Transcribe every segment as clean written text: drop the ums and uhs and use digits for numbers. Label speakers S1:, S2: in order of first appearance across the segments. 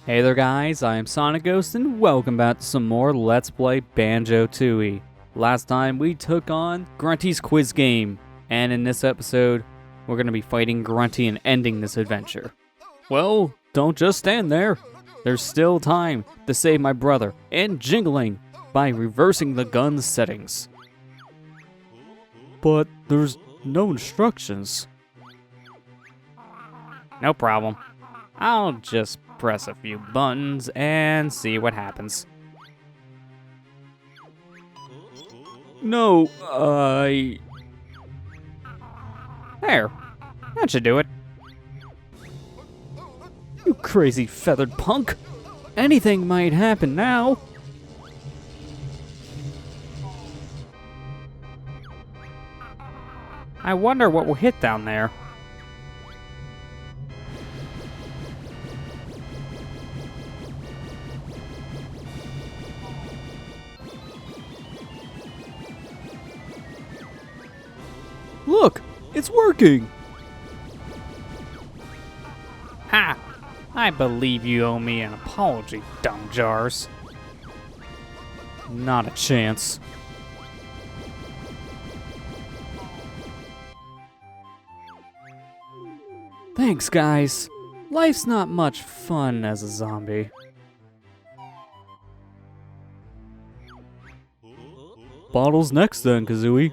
S1: Hey there guys, I am SonicGhost and welcome back to some more Let's Play Banjo-Tooie. Last time we took on Grunty's quiz game, and in this episode, we're going to be fighting Grunty and ending this adventure. Well, don't just stand there. There's still time to save my brother and Jingling by reversing the gun's settings. But there's no instructions. No problem. I'll just press a few buttons and see what happens. No, There. That should do it. You crazy feathered punk. Anything might happen now. I wonder what will hit down there. Look, it's working! Ha! I believe you owe me an apology, dumb jars. Not a chance. Thanks, guys. Life's not much fun as a zombie. Bottle's next then, Kazooie.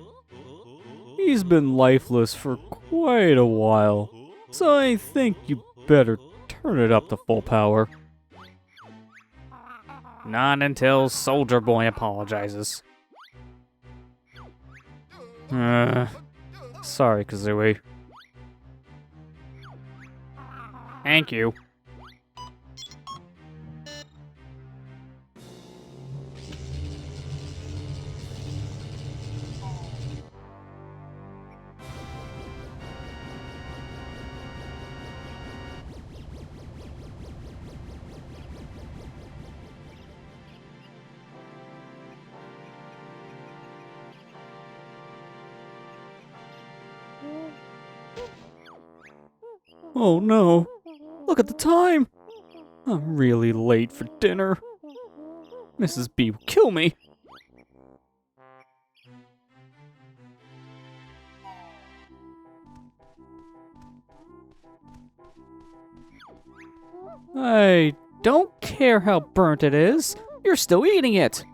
S1: He's been lifeless for quite a while, so I think you better turn it up to full power. Not until Soldier Boy apologizes. Sorry, Kazooie. Thank you. Oh no, look at the time! I'm really late for dinner. Mrs. B will kill me. I don't care how burnt it is. You're still eating it.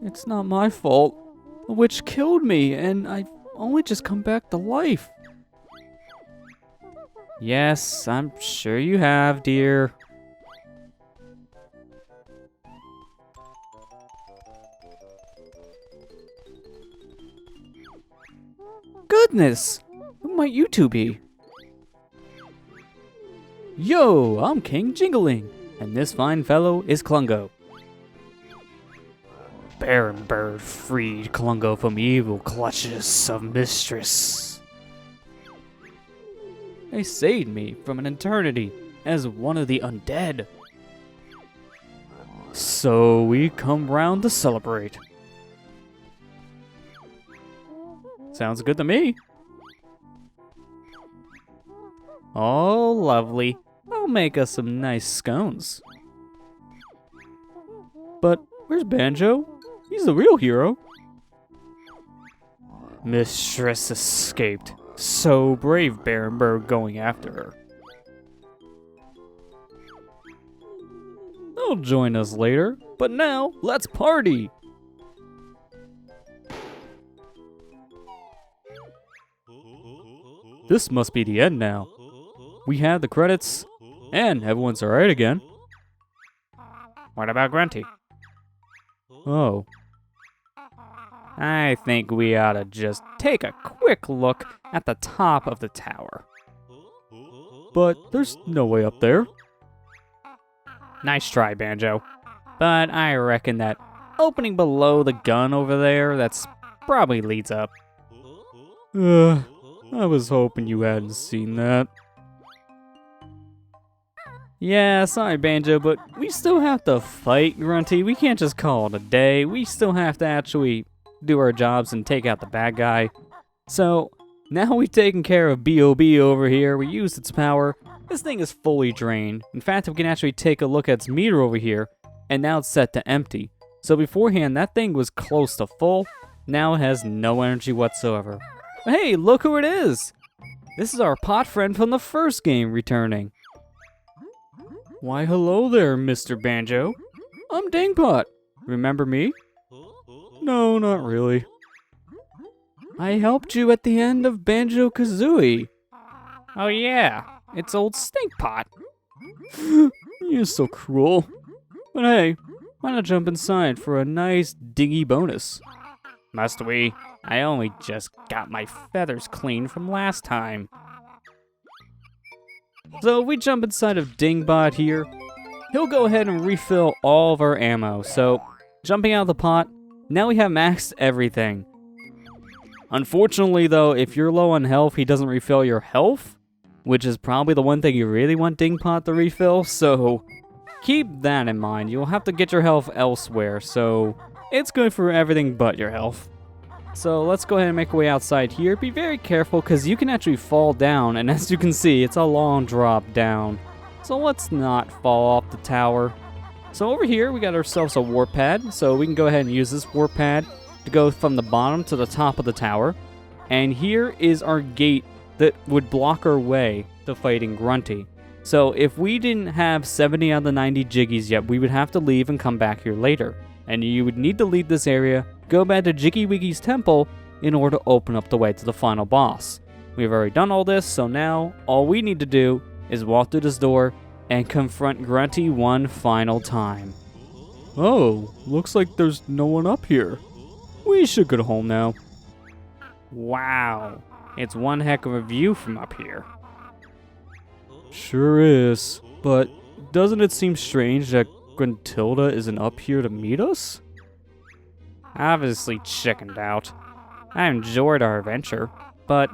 S1: It's not my fault. The witch killed me, and I've only just come back to life. Yes, I'm sure you have, dear. Goodness! Who might you two be? Yo, I'm King Jingling, and this fine fellow is Klungo. Baron Bird freed Klungo from evil clutches of Mistress. They saved me from an eternity as one of the undead. So we come round to celebrate. Sounds good to me. Oh, lovely. I'll make us some nice scones. But where's Banjo? He's the real hero. Mistress escaped. So brave, Barenberg, going after her. They'll join us later, but now, let's party! This must be the end now. We have the credits, and everyone's alright again. What about Grunty? Oh. I think we ought to just take a quick look at the top of the tower. But there's no way up there. Nice try, Banjo. But I reckon that opening below the gun over there, that's probably leads up. I was hoping you hadn't seen that. Yeah, sorry, Banjo, but we still have to fight Grunty. We can't just call it a day. We still have to actually do our jobs and take out the bad guy. So, now we've taken care of B.O.B. over here, we used its power, This thing is fully drained. In fact, we can actually take a look at its meter over here, and now it's set to empty. So beforehand, that thing was close to full. Now it has no energy whatsoever. But hey, look who it is! This is our pot friend from the first game returning. Why, hello there, Mr. Banjo. I'm Dingpot. Remember me? No, not really. I helped you at the end of Banjo-Kazooie. Oh yeah, it's old Stinkpot. You're so cruel. But hey, why not jump inside for a nice dingy bonus? Must we? I only just got my feathers clean from last time. So if we jump inside of Dingbot here, he'll go ahead and refill all of our ammo. So jumping out of the pot, now we have maxed everything. Unfortunately though, if you're low on health, he doesn't refill your health, which is probably the one thing you really want Dingpot to refill, so keep that in mind. You'll have to get your health elsewhere, so it's good for everything but your health. So let's go ahead and make our way outside here. Be very careful because you can actually fall down, and as you can see, it's a long drop down. So let's not fall off the tower. So over here, we got ourselves a warp pad, so we can go ahead and use this warp pad to go from the bottom to the top of the tower. And here is our gate that would block our way to fighting Grunty. So if we didn't have 70 out of the 90 Jiggies yet, we would have to leave and come back here later. And you would need to leave this area, go back to Jiggy Wiggy's temple in order to open up the way to the final boss. We've already done all this, so now all we need to do is walk through this door and confront Grunty one final time. Oh, looks like there's no one up here. We should go home now. Wow, it's one heck of a view from up here. Sure is, but doesn't it seem strange that Gruntilda isn't up here to meet us? Obviously chickened out. I enjoyed our adventure, but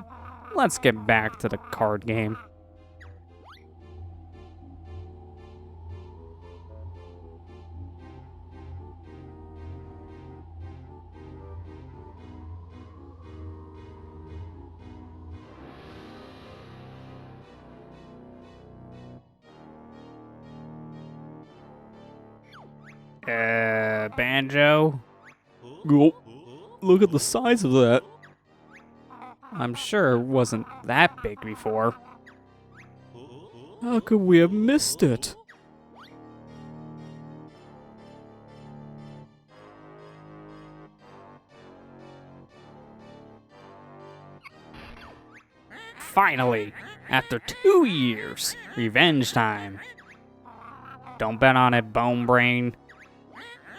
S1: let's get back to the card game. Banjo? Oh, look at the size of that. I'm sure it wasn't that big before. How could we have missed it? Finally, after 2 years, revenge time. Don't bet on it, Bone Brain.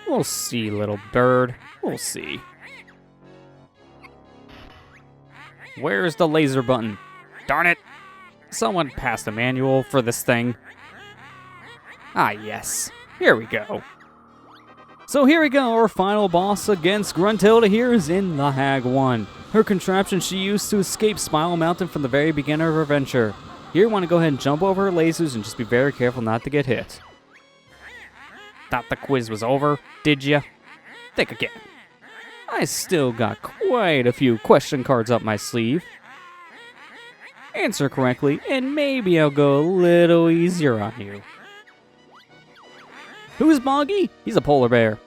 S1: We'll see, little bird. We'll see. Where's the laser button? Darn it! Someone passed a manual for this thing. Ah, yes. Here we go. So here we go. Our final boss against Gruntilda here is in the Hag 1. Her contraption she used to escape Spiral Mountain from the very beginning of her adventure. Here, you want to go ahead and jump over her lasers and just be very careful not to get hit. Thought the quiz was over, did ya? Think again. I still got quite a few question cards up my sleeve. Answer correctly, and maybe I'll go a little easier on you. Who's Boggy? He's a polar bear.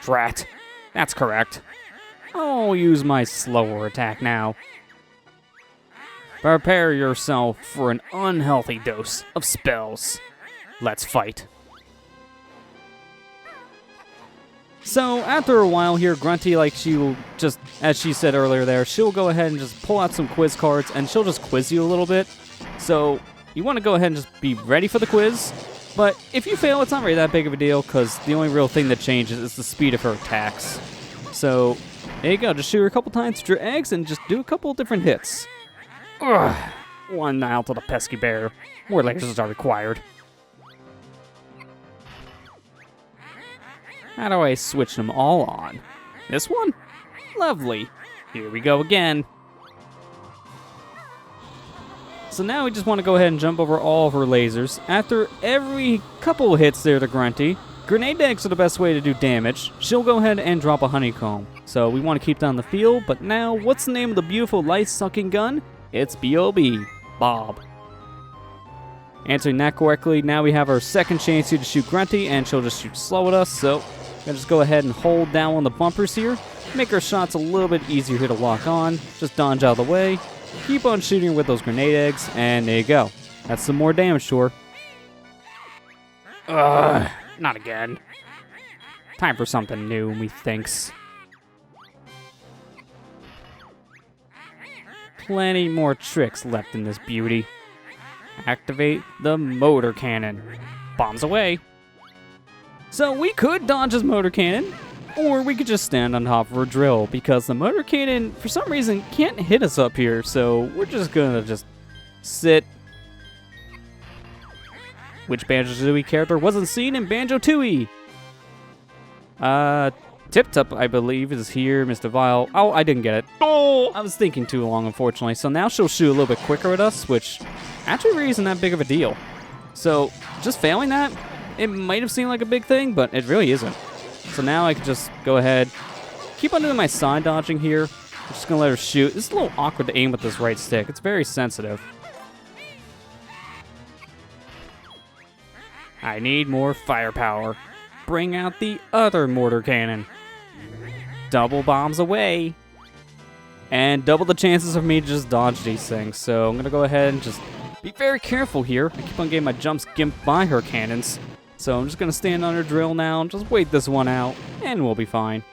S1: Drat. That's correct. I'll use my slower attack now. Prepare yourself for an unhealthy dose of spells. Let's fight. So after a while here, Grunty, like she will just, as she said earlier there, she'll go ahead and just pull out some quiz cards and she'll just quiz you a little bit. So you want to go ahead and just be ready for the quiz. But if you fail, it's not really that big of a deal because the only real thing that changes is the speed of her attacks. So there you go. Just shoot her a couple times with your eggs and just do a couple different hits. Ugh. One out to the pesky bear. More lasers are required. How do I switch them all on? This one? Lovely. Here we go again. So now we just want to go ahead and jump over all of her lasers. After every couple hits there to Grunty, grenade eggs are the best way to do damage. She'll go ahead and drop a honeycomb. So we want to keep that on the field, but now, what's the name of the beautiful light-sucking gun? It's B.O.B. Bob. Answering that correctly, now we have our second chance here to shoot Grunty, and she'll just shoot slow at us, so we'll just go ahead and hold down on the bumpers here. Make our shots a little bit easier here to lock on. Just dodge out of the way. Keep on shooting her with those grenade eggs, and there you go. That's some more damage to her. Ugh, not again. Time for something new, methinks. Plenty more tricks left in this beauty. Activate the motor cannon. Bombs away. So we could dodge his motor cannon, or we could just stand on top of her drill, because the motor cannon, for some reason, can't hit us up here, so we're just gonna just sit. Which Banjo-Tooie character wasn't seen in Banjo-Tooie? Tip Top, I believe, is here. Mr. Vile. Oh, I didn't get it. Oh, I was thinking too long, unfortunately. So now she'll shoot a little bit quicker at us, which actually really isn't that big of a deal. So just failing that, it might have seemed like a big thing, but it really isn't. So now I can just go ahead, keep on doing my side dodging here. I'm just going to let her shoot. It's a little awkward to aim with this right stick. It's very sensitive. I need more firepower. Bring out the other mortar cannon. Double bombs away. And double the chances of me to just dodge these things. So I'm going to go ahead and just be very careful here. I keep on getting my jumps gimped by her cannons. So I'm just going to stand on her drill now and just wait this one out. And we'll be fine.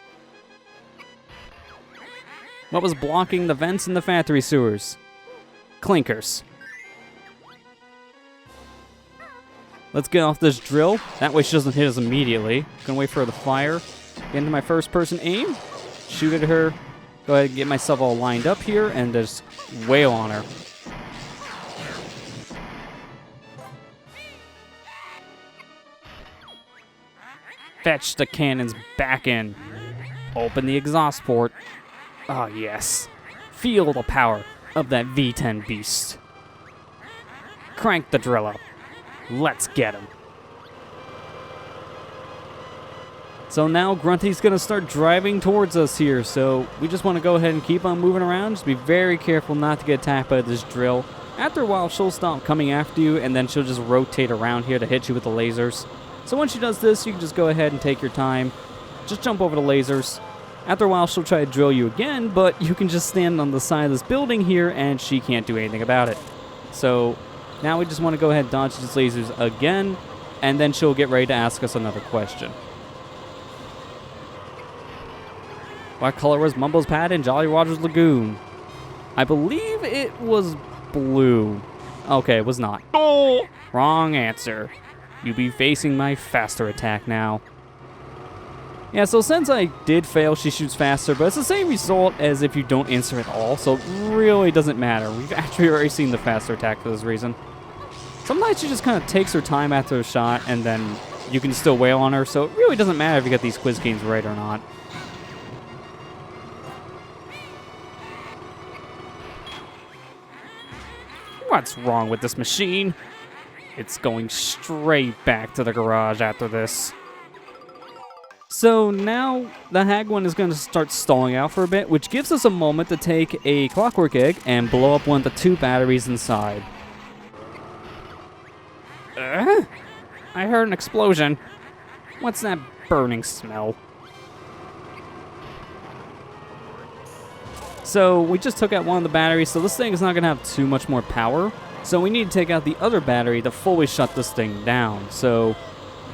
S1: What was blocking the vents in the factory sewers? Clinkers. Let's get off this drill. That way she doesn't hit us immediately. Gonna wait for her to fire. Get into my first person aim. Shoot at her. Go ahead and get myself all lined up here and just wail on her. Fetch the cannons back in. Open the exhaust port. Ah, yes. Feel the power of that V10 beast. Crank the drill up. Let's get him. So now Grunty's going to start driving towards us here. So we just want to go ahead and keep on moving around. Just be very careful not to get attacked by this drill. After a while, she'll stop coming after you, and then she'll just rotate around here to hit you with the lasers. So once she does this, you can just go ahead and take your time. Just jump over the lasers. After a while, she'll try to drill you again, but you can just stand on the side of this building here, and she can't do anything about it. So now we just want to go ahead and dodge these lasers again, and then she'll get ready to ask us another question. What color was Mumbo's pad in Jolly Roger's Lagoon? I believe it was blue. Okay, it was not. Oh! Wrong answer. You be facing my faster attack now. Yeah, so since I did fail, she shoots faster, but it's the same result as if you don't answer at all, so it really doesn't matter. We've actually already seen the faster attack for this reason. Sometimes she just kind of takes her time after a shot, and then you can still wail on her, so it really doesn't matter if you get these quiz games right or not. What's wrong with this machine? It's going straight back to the garage after this. So now the Hag one is going to start stalling out for a bit, which gives us a moment to take a clockwork egg and blow up one of the 2 batteries inside. I heard an explosion. What's that burning smell? So we just took out one of the batteries, so this thing is not going to have too much more power. So we need to take out the other battery to fully shut this thing down. So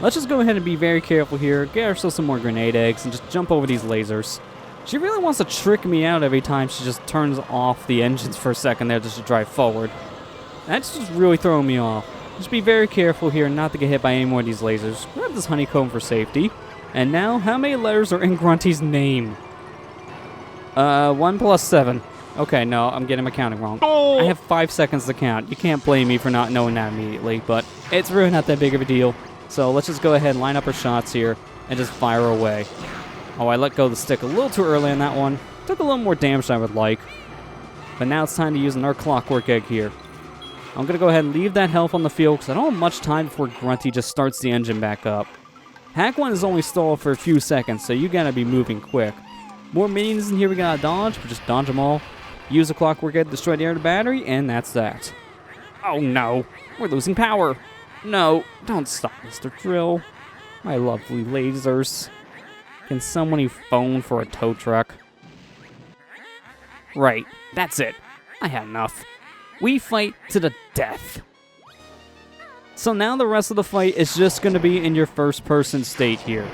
S1: let's just go ahead and be very careful here, get ourselves some more grenade eggs, and just jump over these lasers. She really wants to trick me out every time she just turns off the engines for a second there just to drive forward. That's just really throwing me off. Just be very careful here not to get hit by any more of these lasers. Grab this honeycomb for safety. And now, how many letters are in Grunty's name? 1 plus 7. Okay, no, I'm getting my counting wrong. I have 5 seconds to count. You can't blame me for not knowing that immediately, but it's really not that big of a deal. So let's just go ahead and line up our shots here and just fire away. Oh, I let go of the stick a little too early on that one. Took a little more damage than I would like. But now it's time to use another clockwork egg here. I'm going to go ahead and leave that health on the field because I don't have much time before Grunty just starts the engine back up. Hack 1 is only stalled for a few seconds, so you got to be moving quick. More minions in here we got to dodge, but just dodge them all. Use the clockwork egg to destroy the other battery, and that's that. Oh no, we're losing power. No, don't stop, Mr. Drill. My lovely lasers. Can someone phone for a tow truck? Right, that's it. I had enough. We fight to the death. So now the rest of the fight is just going to be in your first person state here.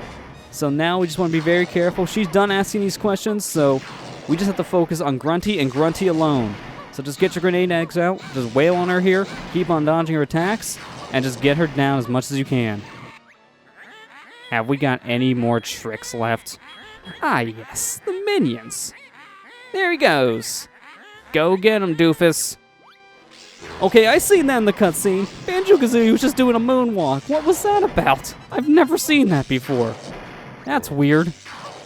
S1: So now we just want to be very careful. She's done asking these questions, so we just have to focus on Grunty and Grunty alone. So just get your grenade eggs out, just wail on her here, keep on dodging her attacks, and just get her down as much as you can. Have we got any more tricks left? Ah yes, the minions. There he goes. Go get him, doofus. Okay, I seen that in the cutscene. Banjo-Kazooie was just doing a moonwalk. What was that about? I've never seen that before. That's weird.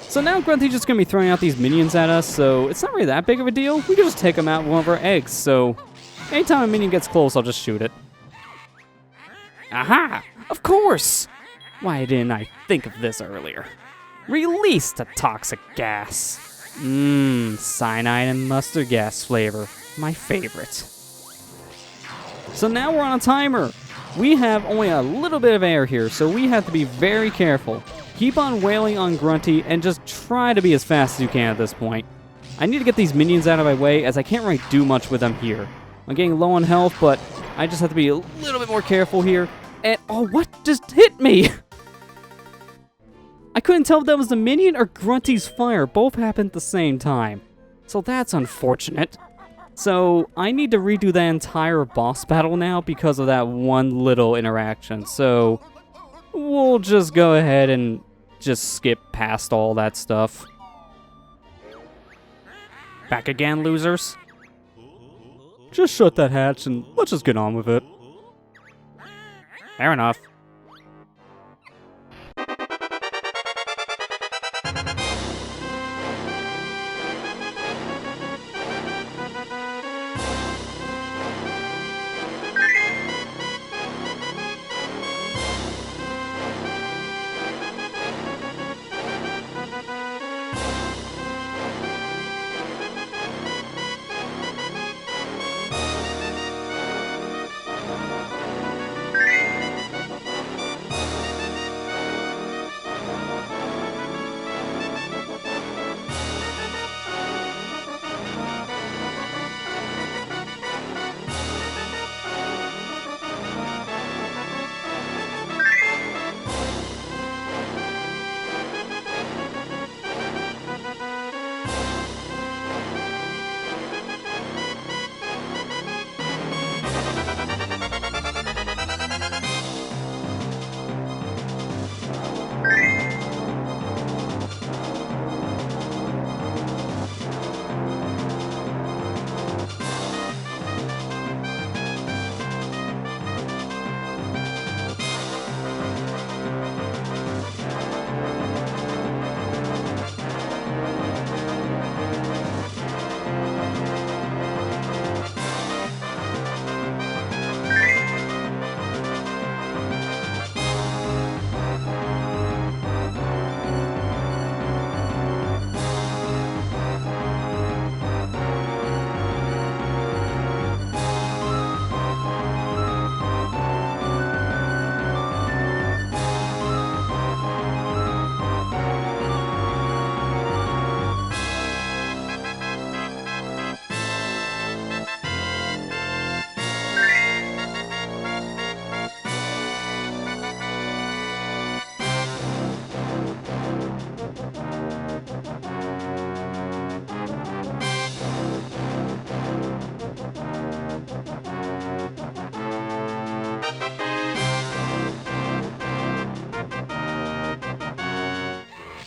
S1: So now Grunty's just gonna be throwing out these minions at us, so it's not really that big of a deal. We can just take them out with one of our eggs, so anytime a minion gets close, I'll just shoot it. Aha! Of course! Why didn't I think of this earlier? Release the toxic gas. Cyanide and mustard gas flavor. My favorite. So now we're on a timer. We have only a little bit of air here, so we have to be very careful. Keep on wailing on Grunty and just try to be as fast as you can at this point. I need to get these minions out of my way as I can't really do much with them here. I'm getting low on health, but I just have to be a little bit more careful here. And, oh, what just hit me? I couldn't tell if that was the minion or Grunty's fire. Both happened at the same time. So that's unfortunate. So I need to redo that entire boss battle now because of that one little interaction. So we'll just go ahead and just skip past all that stuff. Back again, losers? Just shut that hatch and let's just get on with it. Fair enough.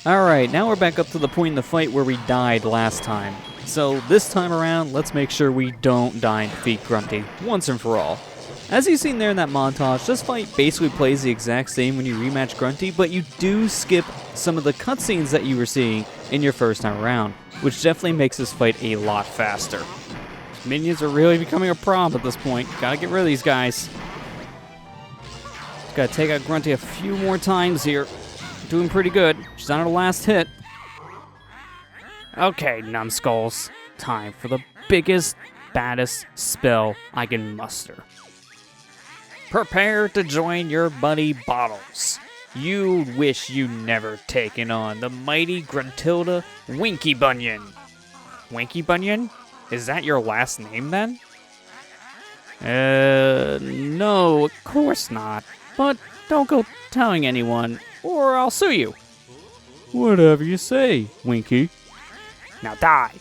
S1: Alright, now we're back up to the point in the fight where we died last time. So this time around, let's make sure we don't die and defeat Grunty, once and for all. As you've seen there in that montage, this fight basically plays the exact same when you rematch Grunty, but you do skip some of the cutscenes that you were seeing in your first time around, which definitely makes this fight a lot faster. Minions are really becoming a problem at this point. Gotta get rid of these guys. Gotta take out Grunty a few more times here. Doing pretty good. She's on her last hit. Okay, numbskulls. Time for the biggest baddest spell I can muster. Prepare to join your buddy Bottles. You wish you never taken on the mighty Gruntilda Winkybunion. Winkybunion? Is that your last name then? No, of course not. But don't go telling anyone, or I'll sue you. Whatever you say, Winky. Now die.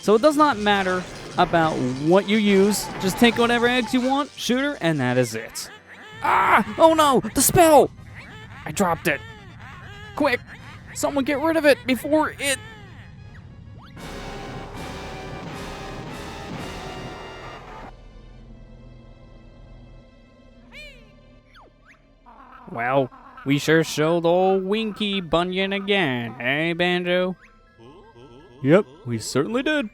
S1: So it does not matter about what you use. Just take whatever eggs you want, shoot her, and that is it. Ah! Oh no! The spell! I dropped it. Quick! Someone get rid of it before it... Well, we sure showed old Winkybunion again, eh, Banjo? Yep, we certainly did.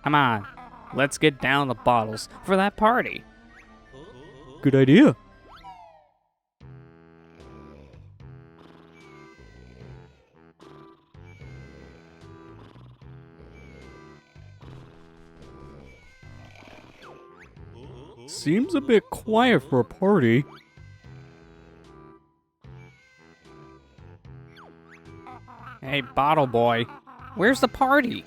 S1: Come on, let's get down the bottles for that party. Good idea. Seems a bit quiet for a party. Hey, Bottle Boy, where's the party?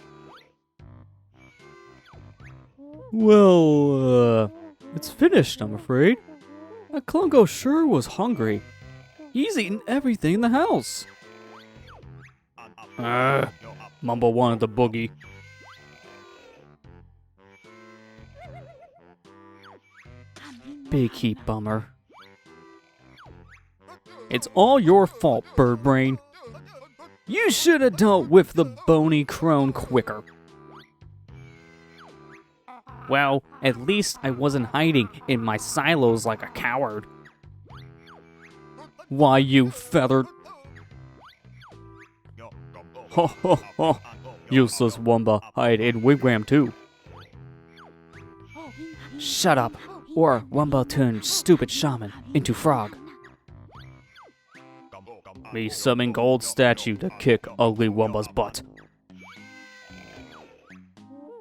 S1: Well, it's finished, I'm afraid. That Klungo sure was hungry. He's eaten everything in the house. Mumble wanted the boogie. Big heat bummer. It's all your fault, Bird Brain. You should have dealt with the bony crone quicker. Well, at least I wasn't hiding in my silos like a coward. Why, you feathered... Ho ho ho! Useless Wumba hide in Wigwam too. Shut up, or Wumba turn stupid shaman into frog. Me summon gold statue to kick ugly Wumba's butt.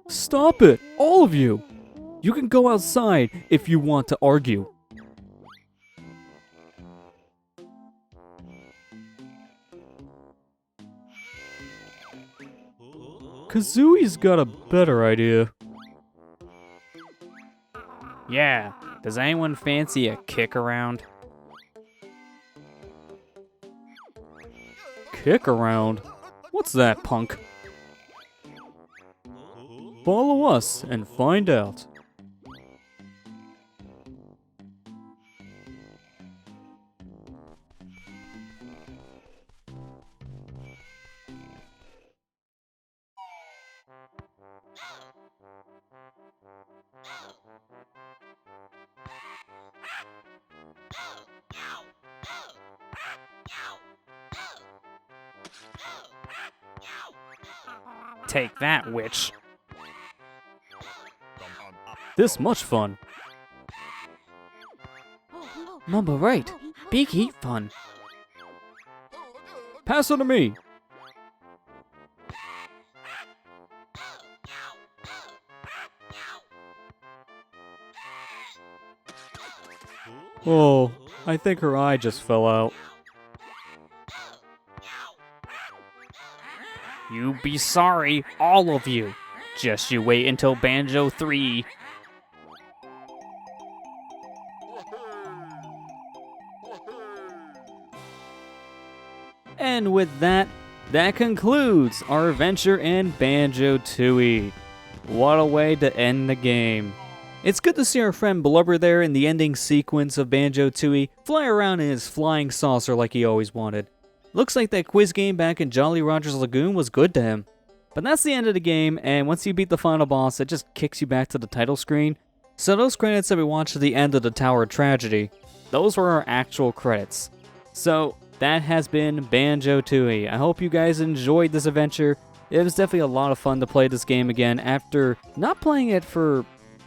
S1: Stop it, all of you! You can go outside if you want to argue. Kazooie's got a better idea. Yeah, does anyone fancy a kick around? Kick around? What's that, punk? Follow us and find out. Take that, witch. This much fun. Mumba right. Big heat fun. Pass it to me. Oh, I think her eye just fell out. You be sorry, all of you. Just you wait until Banjo 3. And with that, that concludes our adventure in Banjo-Tooie. What a way to end the game. It's good to see our friend Blubber there in the ending sequence of Banjo-Tooie fly around in his flying saucer like he always wanted. Looks like that quiz game back in Jolly Roger's Lagoon was good to him. But that's the end of the game, and once you beat the final boss, it just kicks you back to the title screen. So those credits that we watched at the end of the Tower of Tragedy, those were our actual credits. So that has been Banjo-Tooie. I hope you guys enjoyed this adventure. It was definitely a lot of fun to play this game again after not playing it for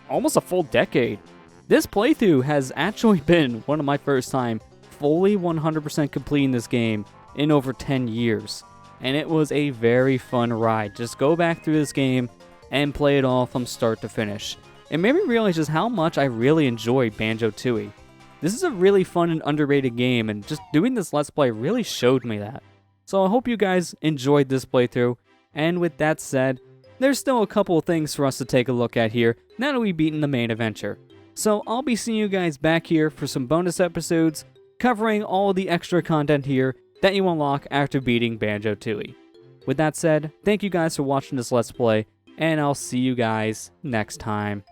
S1: almost a full decade. This playthrough has actually been one of my first time fully 100% completing this game in over 10 years. And it was a very fun ride. Just go back through this game and play it all from start to finish. It made me realize just how much I really enjoy Banjo-Tooie. This is a really fun and underrated game, and just doing this Let's Play really showed me that. So I hope you guys enjoyed this playthrough, and with that said, there's still a couple of things for us to take a look at here now that we've beaten the main adventure. So I'll be seeing you guys back here for some bonus episodes covering all the extra content here that you unlock after beating Banjo-Tooie. With that said, thank you guys for watching this Let's Play, and I'll see you guys next time.